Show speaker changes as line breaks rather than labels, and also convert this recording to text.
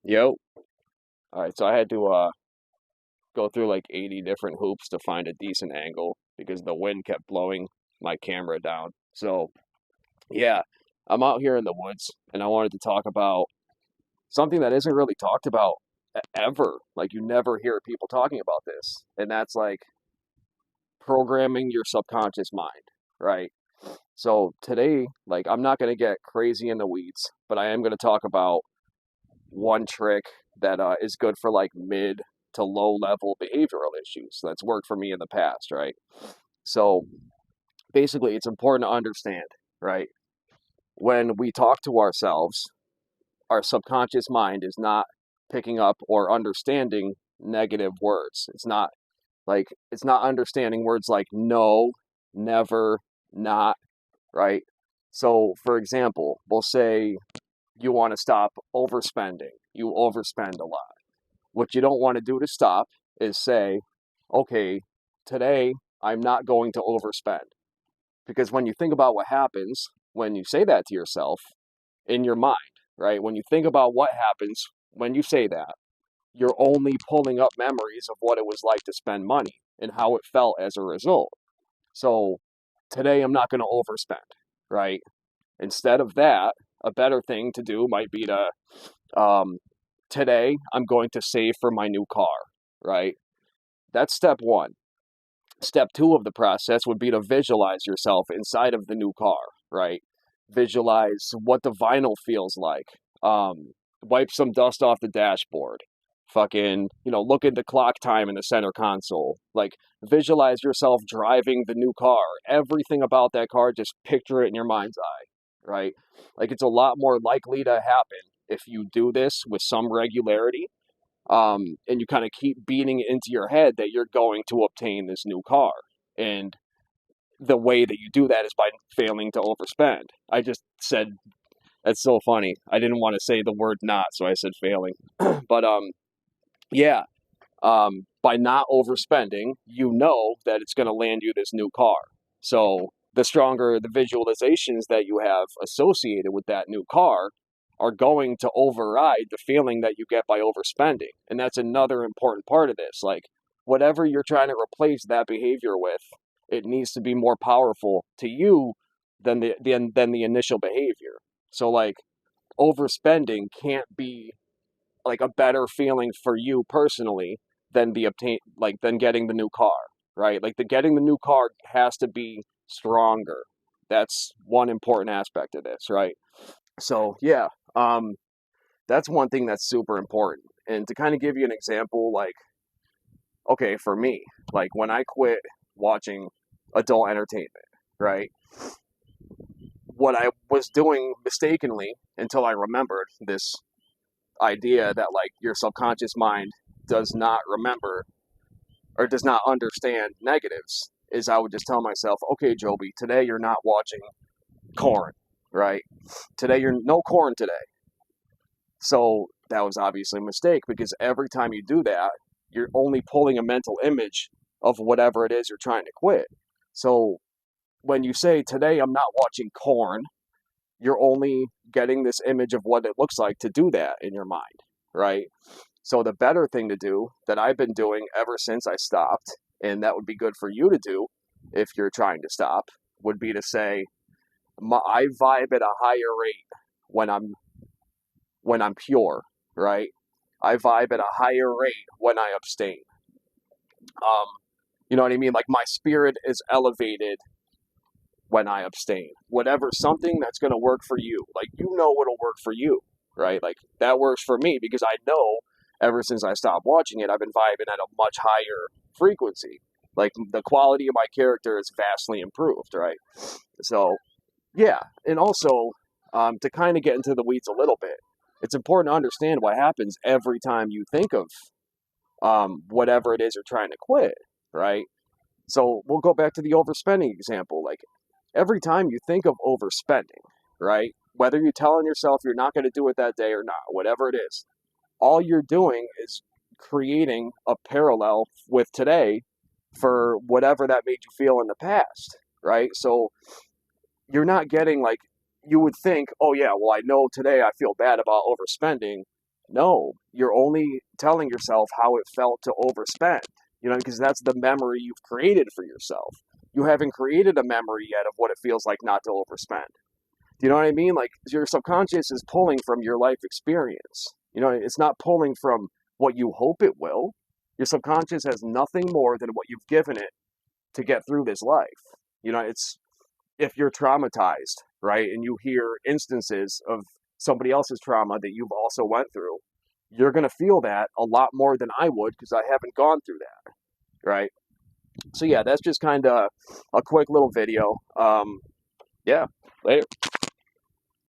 Yo. All right, so I had to go through like 80 different hoops to find a decent angle because the wind kept blowing my camera down. So, yeah, I'm out here in the woods and I wanted to talk about something that isn't really talked about ever. Like you never hear people talking about this, and that's like programming your subconscious mind, right? So, today, like I'm not going to get crazy in the weeds, but I am going to talk about one trick that is good for like mid to low level behavioral issues that's worked for me in the past, right? So basically, it's important to understand, right? When we talk to ourselves, our subconscious mind is not picking up or understanding negative words. It's not understanding words like no, never, not, right? So, for example, we'll say you want to stop overspending. You overspend a lot. What you don't want to do to stop is say, okay, today I'm not going to overspend. Because when you think about what happens when you say that to yourself in your mind, right? When you think about what happens when you say that, you're only pulling up memories of what it was like to spend money and how it felt as a result. So today I'm not going to overspend, right? Instead of that, a better thing to do might be to um, today I'm going to save for my new car, right? That's step one. Step two of the process would be to visualize yourself inside of the new car, right? Visualize what the vinyl feels like. Wipe some dust off the dashboard. Fucking, look at the clock time in the center console. Like, visualize yourself driving the new car. Everything about that car, just picture it in your mind's eye, right? Like, it's a lot more likely to happen if you do this with some regularity, and you kind of keep beating it into your head that you're going to obtain this new car. And the way that you do that is by failing to overspend. I just said, that's so funny. I didn't want to say the word not, so I said failing. But yeah, by not overspending, you know that it's going to land you this new car. So the stronger the visualizations that you have associated with that new car are going to override the feeling that you get by overspending. And that's another important part of this. Like, whatever you're trying to replace that behavior with, it needs to be more powerful to you than the initial behavior. So like overspending can't be like a better feeling for you personally than getting the new car, right? Like the getting the new car has to be stronger. That's one important aspect of this, right? So yeah, um, that's one thing that's super important. And to kind of give you an example, like okay, for me, like when I quit watching adult entertainment, right? What I was doing mistakenly until I remembered this idea that like your subconscious mind does not remember or does not understand negatives is I would just tell myself, okay, Joby, today you're not watching corn, right? Today you're no corn today. So that was obviously a mistake because every time you do that, you're only pulling a mental image of whatever it is you're trying to quit. So when you say, today I'm not watching corn, you're only getting this image of what it looks like to do that in your mind, right? So the better thing to do that I've been doing ever since I stopped, and that would be good for you to do if you're trying to stop, would be to say, I vibe at a higher rate when I'm pure, right? I vibe at a higher rate when I abstain. Um, you know what I mean? Like my spirit is elevated when I abstain. Whatever, something that's going to work for you. Like, what'll work for you, right? Like, that works for me because I know ever since I stopped watching it, I've been vibing at a much higher frequency. Like, the quality of my character is vastly improved, right? So, yeah. And also, to kind of get into the weeds a little bit, it's important to understand what happens every time you think of whatever it is you're trying to quit, right? So we'll go back to the overspending example. Like every time you think of overspending, right? Whether you're telling yourself you're not going to do it that day or not, whatever it is, all you're doing is creating a parallel with today for whatever that made you feel in the past, right? So you're not getting like, you would think, oh yeah, well, I know today I feel bad about overspending. No, you're only telling yourself how it felt to overspend, because that's the memory you've created for yourself. You haven't created a memory yet of what it feels like not to overspend. Do you know what I mean? Like your subconscious is pulling from your life experience. It's not pulling from what you hope it will. Your subconscious has nothing more than what you've given it to get through this life. It's if you're traumatized, right, and you hear instances of somebody else's trauma that you've also went through, you're going to feel that a lot more than I would because I haven't gone through that, right? So yeah, that's just kind of a quick little video. Yeah, later.